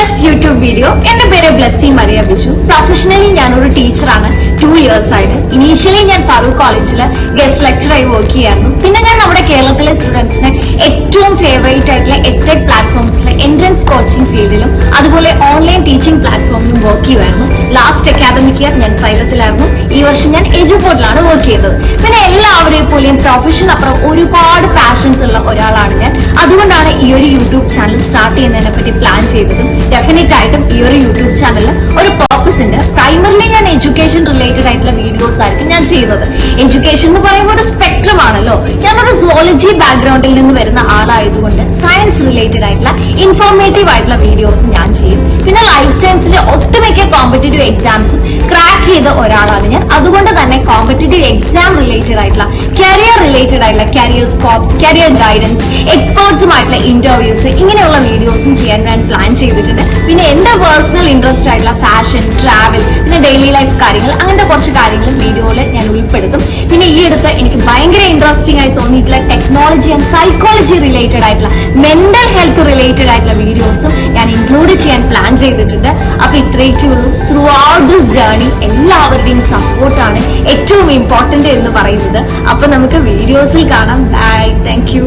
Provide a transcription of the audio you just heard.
First YouTube video. എന്റെ പേര് Blessy Maria Biju. Professionally ഞാനൊരു ടീച്ചറാണ്. 2 years ആയിട്ട്. ഇനീഷ്യലി ഞാൻ ഫറൂഖ് കോളേജിൽ ഗസ്റ്റ് ലെക്ചറായി വർക്ക് ചെയ്യായിരുന്നു. പിന്നെ ഞാൻ നമ്മുടെ കേരളത്തിലെ സ്റ്റുഡൻസിന് ഏറ്റവും ഫേവറേറ്റ് ആയിട്ടുള്ള എഡ്ടെക് പ്ലാറ്റ്ഫോംസിലെ എൻട്രൻസ് കോച്ചിങ് ഫീൽഡിലും അതുപോലെ ഓൺലൈൻ ടീച്ചിങ് പ്ലാറ്റ്ഫോമിലും വർക്ക് ചെയ്യുമായിരുന്നു. ലാസ്റ്റ് അക്കാദമിക് ഇയർ ഞാൻ സൈലത്തിലായിരുന്നു. ഈ വർഷം ഞാൻ എജുപോർട്ടിലാണ് വർക്ക് ചെയ്തത്. പിന്നെ എല്ലാവരെയും പോലെയും പ്രൊഫഷൻ അപ്പുറം ഒരുപാട് പാഷൻസ് ഉള്ള ഒരാളാണ് ഞാൻ. അതുകൊണ്ടാണ് ഈ ഒരു യൂട്യൂബ് ചാനൽ സ്റ്റാർട്ട് ചെയ്യുന്നതിനെ പറ്റി പ്ലാൻ ചെയ്തതും. ഡെഫിനറ്റ് ആയിട്ടും ഈ ഒരു യൂട്യൂബ് ചാനലിൽ ഒരു പർപ്പസ് ഉണ്ട്. പ്രൈമറിലി ഞാൻ എഡ്യൂക്കേഷൻ റിലേറ്റഡ് ആയിട്ടുള്ള വീഡിയോസ് ആയിരിക്കും ഞാൻ ചെയ്തത്. എഡ്യൂക്കേഷൻ എന്ന് പറയുമ്പോൾ ഒരു സ്പെക്ട്രം ആണല്ലോ. ഞാനൊരു സുവോളജി ബാക്ക്ഗ്രൗണ്ടിൽ നിന്ന് വരുന്ന ആളായതുകൊണ്ട് സയൻസ് റിലേറ്റഡ് ആയിട്ടുള്ള ഇൻഫോർമേറ്റീവ് ആയിട്ടുള്ള വീഡിയോസ് ഞാൻ ചെയ്യും. പിന്നെ ലൈഫ് സയൻസിലെ ഒട്ടുമിക്ക കോമ്പറ്റേറ്റീവ് എക്സാംസും ക്രാക്ക് ചെയ്ത ഒരാളാണ് ഞാൻ. അതുകൊണ്ട് തന്നെ കോമ്പറ്റേറ്റീവ് എക്സാം റിലേറ്റഡ് ആയിട്ടുള്ള കരിയർ റിലേറ്റഡ് ആയിട്ടുള്ള കരിയർ സ്കോപ്സ്, കരിയർ ഗൈഡൻസ്, എക്സ്പേർട്സുമായിട്ടുള്ള ഇന്റർവ്യൂസ്, ഇങ്ങനെയുള്ള വീഡിയോസും ചെയ്യാൻ ഞാൻ പ്ലാൻ ചെയ്തിട്ടുണ്ട്. പിന്നെ എന്റെ പേഴ്സണൽ ഇൻട്രസ്റ്റ് ആയിട്ടുള്ള ഫാഷൻ, ട്രാവൽ, പിന്നെ ഡെയിലി ലൈഫ് കാര്യങ്ങൾ, അങ്ങനത്തെ കുറച്ച് കാര്യങ്ങളും വീഡിയോയിൽ ഞാൻ ഉൾപ്പെടുത്തും. പിന്നെ ഈ അടുത്ത് എനിക്ക് ഭയങ്കര ഇൻട്രസ്റ്റിംഗ് ആയി തോന്നിയിട്ടുള്ള ടെക്നോളജി ആൻഡ് സൈക്കോളജി റിലേറ്റഡ് ആയിട്ടുള്ള മെന്റൽ ഹെൽത്ത് റിലേറ്റഡ് ആയിട്ടുള്ള വീഡിയോസും ഞാൻ ഇൻക്ലൂഡ് ചെയ്യാൻ പ്ലാൻ ചെയ്തിട്ടുണ്ട്. അപ്പൊ ഇത്രയൊക്കെ ഉള്ളൂ. ത്രൂ ഔട്ട് ദിസ് ജേർണി എല്ലാവരുടെയും സപ്പോർട്ടാണ് ഏറ്റവും ഇമ്പോർട്ടന്റ് എന്ന് പറയുന്നത്. അപ്പൊ നമുക്ക് വീഡിയോസിൽ കാണാം. Bye, thank U.